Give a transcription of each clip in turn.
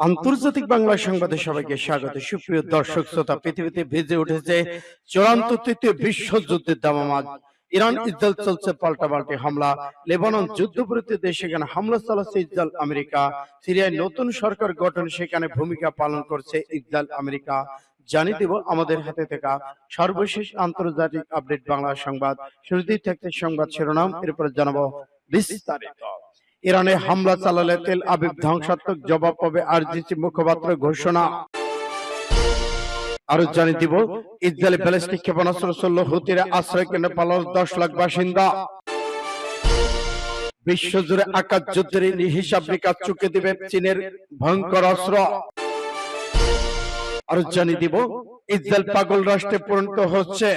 আন্তর্জাতিক বাংলা সংবাদে সবাইকে স্বাগত। সুপ্রিয় দর্শক শ্রোতা, পৃথিবীতে ভেজে উঠেছে চূড়ান্ত তৃতীয় বিশ্বযুদ্ধের দামামা। ইরান ইসরায়েল চলছে পাল্টাপাল্টি হামলা, লেবানন যুদ্ধবিরতি দেশ সেখানে হামলা চালাচ্ছে ইসরায়েল আমেরিকা, সিরিয়ায় নতুন সরকার গঠন সেখানে ভূমিকা পালন করছে ইসরায়েল আমেরিকা। জানিয়ে দেব আমাদের হাতে থাকা সর্বশেষ আন্তর্জাতিক আপডেট বাংলা সংবাদ। শুরুতেই থাকতে সংবাদ শিরোনাম, এরপর জানাবো বিস্তারিত। ইরানে হামলা চালালে তেল আবিব ধ্বংসাত্মক জবাব পাবে আরজিসি মুখপাত্র ঘোষণা। আরো জানিয়ে দিব ইসরায়েলি ব্যালিস্টিক ক্ষেপণাস্ত্র ছড়ল হুতিরা আশ্রয় কেন্দ্রে পালানো 10 লাখ বাসিন্দা। বিশ্বজুড়ে আকাশ যুদ্ধের হিসাব নিকাশ চুকে দিবে চীনের ভয়ঙ্কর অস্ত্র। আরো জানিয়ে দিব ইসরায়েল পাগল রাষ্ট্রে পরিণত হচ্ছে।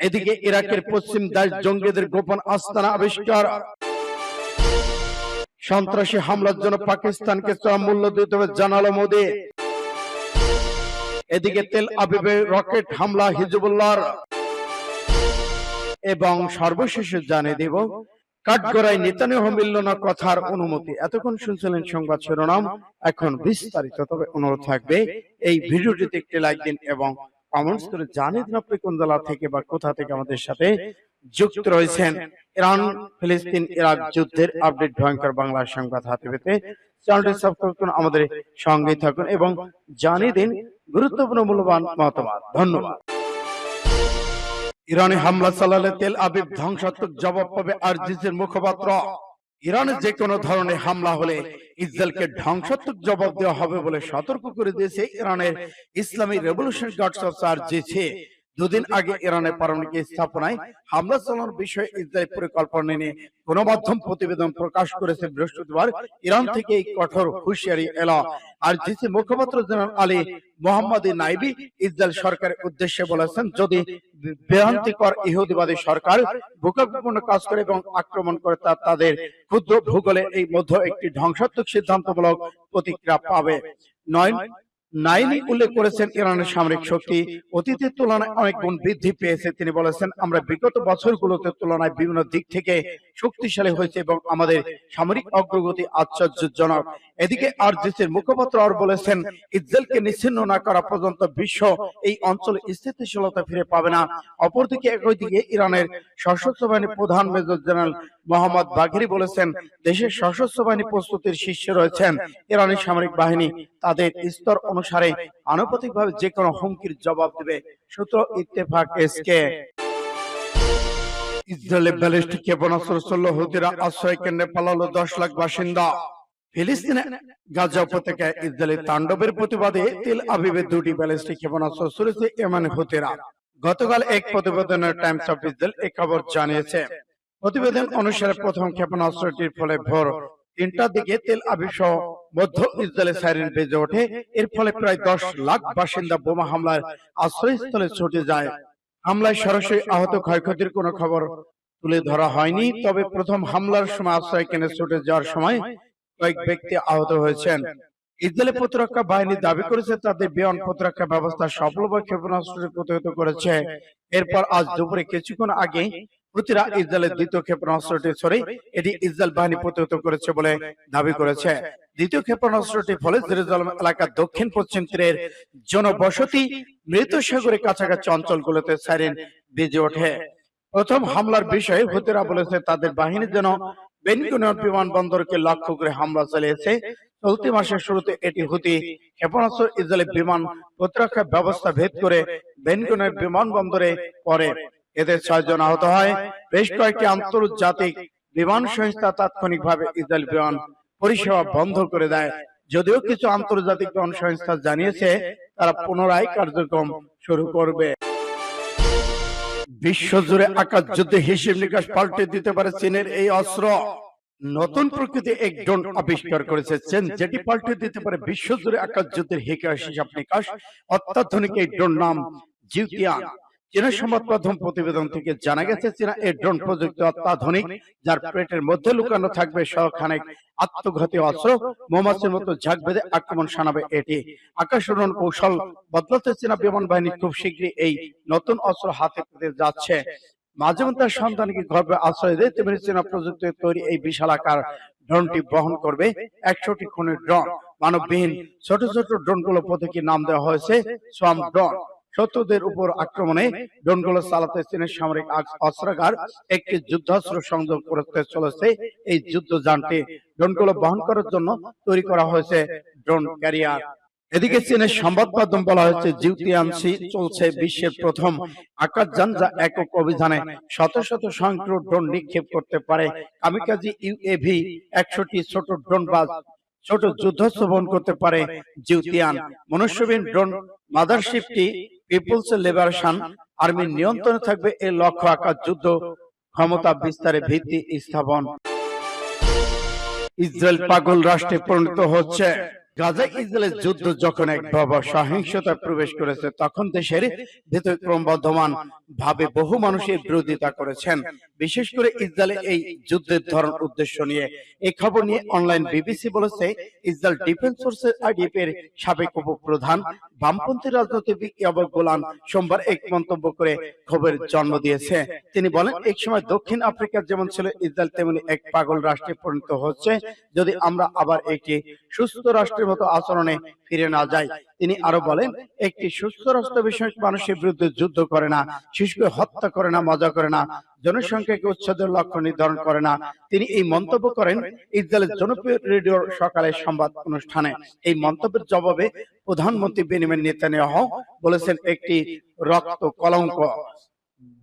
এদিকে ইরাকের পশ্চিম দাস জঙ্গিদের গোপন আস্তানা আবিষ্কার। সন্ত্রাসী হামলার জন্য পাকিস্তানকে চরম মূল্য দিতে হবে জানালো মোদি। এদিকে তেল আবিবে রকেট হামলা হিজবুল্লাহর। এবং সর্বশেষে জানিয়ে দেব কাঠগড়ায় নেতানিয়াহু মিলল না কথার অনুমতি। এতক্ষণ শুনছিলেন সংবাদ শিরোনাম, এখন বিস্তারিত। তবে অনুরোধ থাকবে এই ভিডিওটিতে একটি লাইক দিন এবং কমেন্টস করে জানিয়ে দিন আপনি কোন জেলা থেকে বা কোথা থেকে আমাদের সাথে যুক্ত রয়েছেন। ইরান ফিলিস্তিন ইরাক যুদ্ধের আপডেট ভয়ঙ্কর বাংলা সংবাদ হাতে পেতে চ্যানেলটি সাবস্ক্রাইব করুন, আমাদের সঙ্গেই থাকুন এবং জানিয়ে দিন গুরুত্বপূর্ণ মূল্যবান মতামত। ধন্যবাদ। ইরানে হামলা চালালে তেল আবিব ধ্বংসাত্মক জবাব পাবে আরজিসির মুখপাত্র। ইরানে যে কোনো ধরনের হামলা হলে ইসরায়েলকে ধ্বংসাত্মক জবাব দেওয়া হবে বলে সতর্ক করে দিয়েছে ইরানের ইসলামী রেভলিউশন গার্ডস অফ আরজিসি। দুদিন আগে ইরানের পারমাণবিক স্থাপনায় হামলা চালানোর বিষয়ে ইসরায়েল পরিকল্পনা নিয়ে গণমাধ্যম প্রতিবেদন প্রকাশ করেছে বৃহস্পতিবার। ইরান থেকে এই কঠোর হুঁশিয়ারি এলো। আরজিসি মুখপাত্র জেনারেল আলী মোহাম্মদ নাইবি ইসরায়েল সরকারের উদ্দেশ্যে বলেছেন, যদি বিভ্রান্তিকর ইহুদিবাদী সরকার ভূকম্পপূর্ণ কাজ করে এবং আক্রমণ করে তা তাদের ক্ষুদ্র ভূগোলের এই মধ্যে একটি ধ্বংসাত্মক সিদ্ধান্তমূলক প্রতিক্রিয়া পাবে। নাইনি উল্লেখ করেছেন, ইরানের সামরিক শক্তি অতীতের তুলনায় অনেক গুণ বৃদ্ধি পেয়েছে। তিনি বলেছেন, আমরা বিগত বছরগুলোতে তুলনায় বিভিন্ন দিক থেকে শক্তিশালী হয়েছে এবং আমাদের সামরিক অগ্রগতি আশ্চর্যজনক। এদিকে আরজিসির মুখপাত্র আর বলেছেন, ইসরায়েলকে নিচ্ছিন্ন না করা পর্যন্ত বিশ্ব এই অঞ্চলে স্থিতিশীলতা ফিরে পাবে না। অপরদিকে একই দিকে ইরানের সশস্ত্র বাহিনীর প্রধান মেজর জেনারেল মোহাম্মদ বাঘেরি বলেছেন, দেশের সশস্ত্র বাহিনী প্রস্তুতির শীর্ষে রয়েছেন। ইরানি সামরিক বাহিনী তাদের স্তর অনুসারে আনুপাতিকভাবে যে কোনো হুমকির জবাব দেবে। সূত্র ইত্তেফাক এসকে। ইসরায়েলের ব্যালিস্টিক ক্ষেপণাস্ত্র ছড়ল হুতিরা আশ্রয় কেন্দ্রে পালালো 10 লাখ বাসিন্দা। ফিলিস্তিনে গাজা উপত্যকায় ইসরায়েলের তাণ্ডবের প্রতিবাদে তেল আবিবে 2টি ব্যালিস্টিক ক্ষেপণাস্ত্র ছুড়েছে ইয়েমেন হুতিরা। গতকাল এক প্রতিবেদনের টাইমস অফ ইসরায়েল এই খবর জানিয়েছে। প্রতিবেদন অনুসারে প্রথম ক্ষেপণাস্ত্রটির ফলে ভোর 3টার দিকে তেল আবিব সহ মধ্য ইসরায়েলের সাইরেন বেজে ওঠে। এর ফলে প্রায় 10 লাখ বাসিন্দা বোমা হামলার আশ্রয়স্থলে ছুটে যায়। হামলায় সরাসরি আহত ক্ষয়ক্ষতির কোনো খবর তুলে ধরা হয়নি, তবে প্রথম হামলার সময় আশ্রয় কেন্দ্রে ছুটে যাওয়ার সময় কয়েক ব্যক্তি আহত হয়েছেন। ইসরায়েলের প্রতিরক্ষা বাহিনী দাবি করেছে তাদের বিমান প্রতিরক্ষা ব্যবস্থা সফলভাবে ক্ষেপণাস্ত্রটি প্রতিহত করেছে। এরপর আজ দুপুরে কিছুক্ষণ আগে হুতিরা ইসরায়েলের দ্বিতীয় ক্ষেপণাস্ত্রটি ছড়ে এটি ইসরায়েল বাহিনী প্রতিহত করেছে বলে দাবি করেছে। দ্বিতীয় ক্ষেপণাস্ত্রটির ফলে জেরুজালেম এলাকার দক্ষিণ পশ্চিম তীরের জনবসতি মৃত সাগরের কাছাকাছি অঞ্চলগুলোতে সাইরেন বেজে ওঠে। প্রথম হামলার বিষয়ে হুতিরা বলেছে তাদের বাহিনী যেন বেন গুরিয়ন বিমানবন্দরকে লক্ষ্য করে হামলা চালিয়েছে। চলতি মাসের শুরুতে এটি হুতি ক্ষেপণাস্ত্র ইসরায়েলের বিমান প্রতিরক্ষা ব্যবস্থা ভেদ করে বেন গুরিয়ন বিমানবন্দরে পড়ে। এতে 6 জন আহত হয়। বেশ কয়েকটি আন্তর্জাতিক বিমান সংস্থা তাৎক্ষণিকভাবে ইসরায়েল বিমান পরিষেবা বন্ধ করে দেয়। যদিও কিছু আন্তর্জাতিক বিমান সংস্থা জানিয়েছে তারা পুনরায় কার্যক্রম শুরু করবে। বিশ্বজুড়ে আকাশ যুদ্ধে হিসেব নিকাশ পাল্টে দিতে পারে চীনের এই অস্ত্র। নতুন প্রকৃতি এক ড্রোন আবিষ্কার করেছে চীন, যেটি পাল্টে দিতে পারে বিশ্বজুড়ে আকাশ যুদ্ধের হিসাব নিকাশ। অত্যাধুনিক এই ড্রোন নাম জিউতিয়ান। চীনের সংবাদ মাধ্যম প্রতিবেদন থেকে জানা গেছে, চীনা এই ড্রোন প্রযুক্তি অত্যাধুনিক, যার পেটের মধ্যে লুকানো থাকবে শখানেক আত্মঘাতী অস্ত্র। মৌমাছির মতো ঝাঁক বেঁধে আক্রমণ শানাবে এটি। আকাশ উড়ান কৌশল বদলাতে চীনা বিমান বাহিনী খুব শীঘ্রই এই নতুন অস্ত্র হাতে পেতে যাচ্ছে। মাঝে মধ্যে তার সন্তানকে গর্ভে আশ্রয় দেয়, তেমনি চীনা প্রযুক্তির তৈরি এই বিশাল আকার ড্রোনটি বহন করবে 100টি খনির ড্রোন। মানববিহীন ছোট ছোট ড্রোনগুলো প্রতীকী নাম দেওয়া হয়েছে সোয়ার্ম ড্রোন। শত্রুদের উপর আক্রমণে ড্রোনগুলো চালাতে চীনের সামরিক অস্ত্রাগার একটি যুদ্ধাস্ত্র সংযোগ করতে চলেছে। এই যুদ্ধযানটি ড্রোনগুলো বহন করার জন্য তৈরি করা হয়েছে ড্রোন ক্যারিয়ার। এদিকে চীনের সংবাদ মাধ্যম বলা হয়েছে জিউতিয়ানসি চলছে বিশ্বের প্রথম আকাশযান যা একক অভিযানে শত শত স্বয়ংক্রিয় ড্রোন নিক্ষেপ করতে পারে। কামিকাজি ইউএভি 100টি ছোট ড্রোন বা ছোট যুদ্ধাস্ত্র বহন করতে পারে জিউতিয়ান। মনুষ্যবিহীন ড্রোন মাদারশিপটি পিপলস লিবারেশন আর্মির নিয়ন্ত্রণে থাকবে। এর লক্ষ্য আকাশ যুদ্ধ ক্ষমতা বিস্তারে ভিত্তি স্থাপন। ইসরায়েল পাগল রাষ্ট্রে পরিণত হচ্ছে। গাজা ইসরায়েলের যুদ্ধ যখন এক ভয়াবহ সহিংসতায় প্রবেশ করেছে তখন দেশের ভেতর ক্রমবর্ধমান ভাবে বহু মানুষের বিরোধিতা করেছেন। বিশেষ করে ইসরায়েলের এই যুদ্ধের ধরন উদ্দেশ্য নিয়ে এই খবর নিয়ে অনলাইন বিবিসি বলেছে ইসরায়েল ডিফেন্স ফোর্সেস আইডিএফ এর সাবেক উপপ্রধান বামপন্থী রাজনীতিবিদ ইয়াবর গোলান সোমবার এক মন্তব্য করে খবরের জন্ম দিয়েছে। তিনি বলেন এক সময় দক্ষিণ আফ্রিকা যেমন ছিল ইসরায়েল তেমনি এক পাগল রাষ্ট্রে পরিণত হচ্ছে যদি আমরা আবার একটি সুস্থ রাষ্ট্রের মতো আচরণে ফিরে না যাই। তিনি আরো বলেন একটি সুস্থ রাষ্ট্র বিষয়ক মানুষের বিরুদ্ধে যুদ্ধ করে না, শিশুকে হত্যা করে না, মজা করে না, জনসংখ্যাকে উচ্ছেদের লক্ষ্য নির্ধারণ করে না। তিনি এই মন্তব্য করেন ইসরায়েলের জনপ্রিয় রেডিওর সকালের সংবাদ অনুষ্ঠানে। এই মন্তব্যের জবাবে প্রধানমন্ত্রী বেনিয়ামিন নেতানিয়াহু বলেছেন একটি রক্ত কলঙ্ক।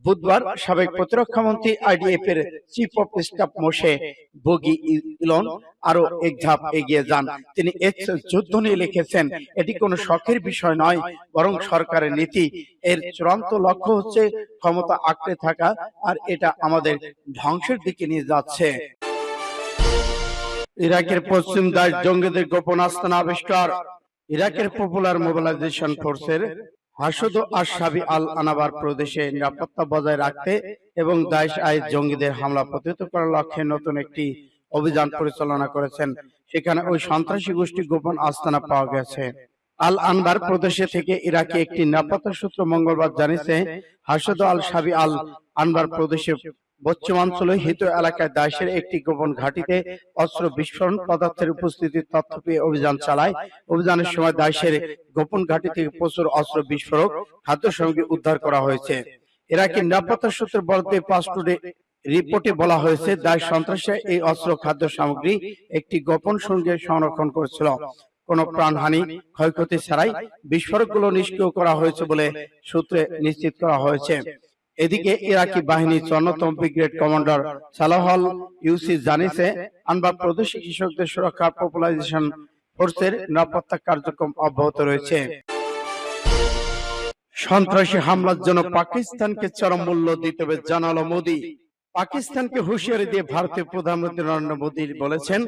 বুধবার সাবেক প্রতিরক্ষা মন্ত্রী আইডিএফ এর chief of staff Moshe bogie Elon আরো এক ধাপ এগিয়ে যান। তিনি এক্স যুদ্ধ নিয়ে লিখেছেন এটি কোনো শখের বিষয় নয় বরং সরকারের নীতি। এর চূড়ান্ত লক্ষ্য হচ্ছে ক্ষমতা আঁকড়ে থাকা আর এটা আমাদের ধ্বংসের দিকে নিয়ে যাচ্ছে। ইরাকের পশ্চিম দাইশ জঙ্গিদের গোপন আস্তানা আবিষ্কার। ইরাকের পপুলার মোবিলাইজেশন ফোর্সের হাসদ আশ-শাবি আল আনাবার প্রদেশে নিরাপত্তা বজায় রাখতে এবং দাইশ জঙ্গিদের হামলা প্রতিহত করার লক্ষ্যে নতুন একটি অভিযান পরিচালনা করেছেন। সেখানে ওই সন্ত্রাসী গোষ্ঠী গোপন আস্তানা পাওয়া গেছে। আল আনবার প্রদেশে থেকে ইরাকি একটি নিরাপত্তা সূত্র মঙ্গলবার জানিয়েছে হাসদ আল শাবি আল আনবার প্রদেশে পশ্চিমাঞ্চলে হিত এলাকায় দাইশের একটি গোপন ঘাঁটিতে অস্ত্র বিস্ফোরণ পদার্থের উপস্থিতির তথ্য পেয়ে অভিযান চালায়। অভিযানের সময় দাইশের গোপন ঘাঁটি থেকে প্রচুর অস্ত্র বিস্ফোরক খাদ্য সামগ্রী উদ্ধার করা হয়েছে। ইরাকি নিরাপত্তা সূত্রের বরাতে পাঁচ টুডে রিপোর্টে বলা হয়েছে দাইশ সন্ত্রাসীরা এই অস্ত্র খাদ্য সামগ্রী একটি গোপন সঙ্গে সংরক্ষণ করেছিল। কোনো প্রাণহানি ক্ষয়ক্ষতি ছাড়াই বিস্ফোরকগুলো নিষ্ক্রিয় করা হয়েছে বলে সূত্রে নিশ্চিত করা হয়েছে। এদিকে ইরাকি বাহিনীর অন্যতম ব্রিগেড কমান্ডার সালাহ আল ইউসি জানিয়েছে আনবার প্রদেশে কৃষকদের সুরক্ষা পপুলাইজেশন ফোর্সের নিরাপত্তা কার্যক্রম অব্যাহত রয়েছে। সন্ত্রাসী হামলার জন্য পাকিস্তানকে চরম মূল্য দিতে হবে জানালো মোদী। পাকিস্তানকে হুঁশিয়ারি দিয়ে ভারতের প্রধানমন্ত্রী নরেন্দ্র মোদী বলেছেন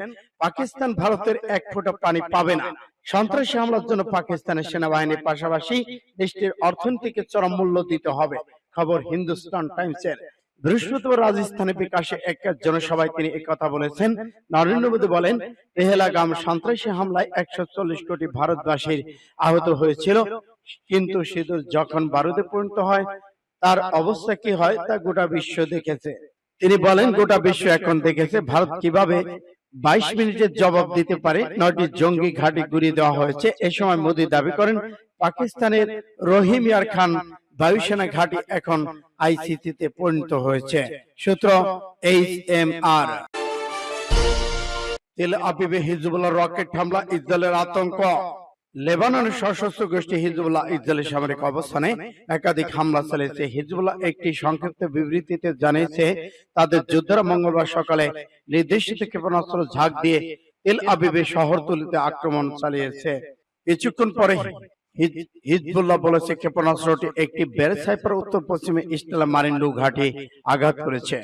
পাকিস্তান ভারতের এক ফোঁটা পানি পাবে না। সন্ত্রাসী হামলার জন্য পাকিস্তানের সেনাবাহিনীর পাশাপাশি দেশটির অর্থনীতিকে চরম মূল্য দিতে হবে। খবর হিন্দুস্তান টাইমসের। বৃহস্পতিবার রাজস্থানে বিকাশে এক জনসভায় তিনি একথা বলেছেন। নরেন্দ্র মোদী বলেন পেহেলগাম সন্ত্রাসী হামলায় 140 কোটি ভারতবাসীর আহত হয়েছিল, কিন্তু সিঁদুর যখন বারুদে পরিণত হয় তার অবস্থা কি হয় তা গোটা বিশ্ব দেখেছে। তিনি বলেন গোটা বিশ্ব এখন দেখেছে ভারত কিভাবে 22 মিনিটের জবাব দিতে পারে। 9টি জঙ্গি ঘাঁটি গুড়িয়ে দেওয়া হয়েছে। এ সময় মোদী দাবি করেন পাকিস্তানের রহিম ইয়ার খান বায়ুসেনা ঘাঁটি এখন আইসিসিতে পরিণত হয়েছে। সূত্র HMR। তেল আবিবে হিজবুল্লাহ রকেট হামলা, ইসরায়েলের আতঙ্ক। লেবাননের সশস্ত্র গোষ্ঠী হিজবুল্লাহ ইসরায়েলের সামরিক অবস্থানে একাধিক হামলা চালিয়েছে। হিজবুল্লাহ একটি সংক্ষিপ্ত বিবৃতিতে জানিয়েছে তাদের যোদ্ধারা মঙ্গলবার সকালে নির্দেশিত ক্ষেপণাস্ত্র ঝাঁক দিয়ে তেল আবিবে শহরতলিতে আক্রমণ চালিয়েছে। কিছুক্ষণ পরে হিজবুল্লাহ বলেছে ক্ষেপণাস্ত্রটি একটি বেরসাইপার উত্তর পশ্চিমে ইস্টালা মারিন নৌ ঘাঁটি আঘাত করেছে।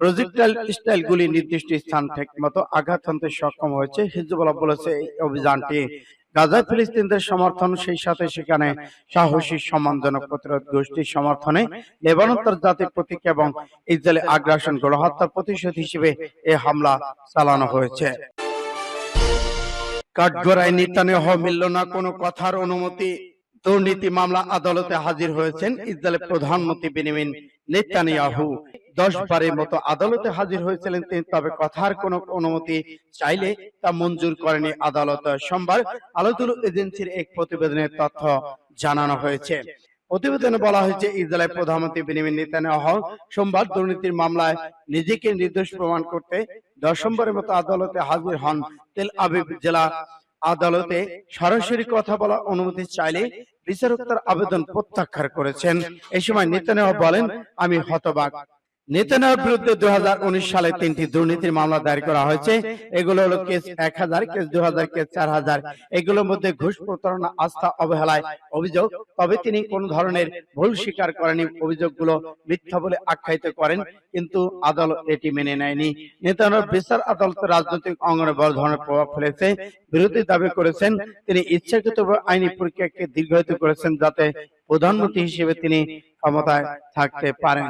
প্রজেক্টাইল স্টাইলগুলি নির্দিষ্ট স্থান ঠিকমতো আঘাত হানতে সক্ষম হয়েছে। হিজবুল্লাহ বলেছে এই অভিযানটি গাজায় ফিলিস্তিনদের সমর্থন, সেই সাথে সেখানে সাহসী সম্মানজনক প্রতিরোধ গোষ্ঠীর সমর্থনে লেবানন তার জাতির প্রতীক এবং ইসরায়েলি আগ্রাসন গণহত্যার প্রতিশোধ হিসেবে এই হামলা চালানো হয়েছে। কাঠগড়ায় নেতানিয়াহু মিলল না কোনো কথার অনুমতি। দুর্নীতি মামলা আদালতে হাজির হয়েছেন ইসরায়েলের প্রধানমন্ত্রী বেনিয়ামিন নেতানিয়াহু। 10 বারের মতো আদালতে হাজির হয়েছিলেন তিনি, তবে কথার কোনো অনুমতি চাইলে তা মঞ্জুর করেনি আদালত। সোমবার আলোতুলো এজেন্সির এক প্রতিবেদনের তথ্য জানানো হয়েছে। প্রতিবেদনে বলা হয়েছে, ইসরায়েলের প্রধানমন্ত্রী বেনিয়ামিন নেতানিয়াহু সোমবার দুর্নীতির মামলায় নিজেকে নির্দোষ প্রমাণ করতে 10 বারের মতো আদালতে হাজির হন। তেল আবিব জেলা আদালতে সরাসরি কথা বলার অনুমতি চাইলে বিচারক তার আবেদন প্রত্যাখ্যান করেছেন। এই সময় নেতানিয়াহু বলেন, আমি হতবাক। নেতানিয়াহুর বিরুদ্ধে 2019 সালে 3টি দুর্নীতির মামলা দায়ের করা হয়েছে। এগুলো হলো কেস 1000, কেস 2000, কেস 4000। এগুলোর মধ্যে ঘুষ, প্রতারণা, আস্থা অবহেলায় অভিযোগ। তবে তিনি কোন ধরনের ভুল স্বীকার করেনি, অভিযোগগুলো মিথ্যা বলে আখ্যায়িত করেন, কিন্তু আদালত এটি মেনে নেয়নি। নেতানিয়াহুর বিচার আদালতের রাজনৈতিক অঙ্গনে বড় ধরনের প্রভাব ফেলেছে। বিরোধী দাবি করেছেন তিনি ইচ্ছাকৃতভাবে আইনি প্রক্রিয়াকে দীর্ঘায়িত করেছেন যাতে প্রধানমন্ত্রী হিসেবে তিনি ক্ষমতায় থাকতে পারেন।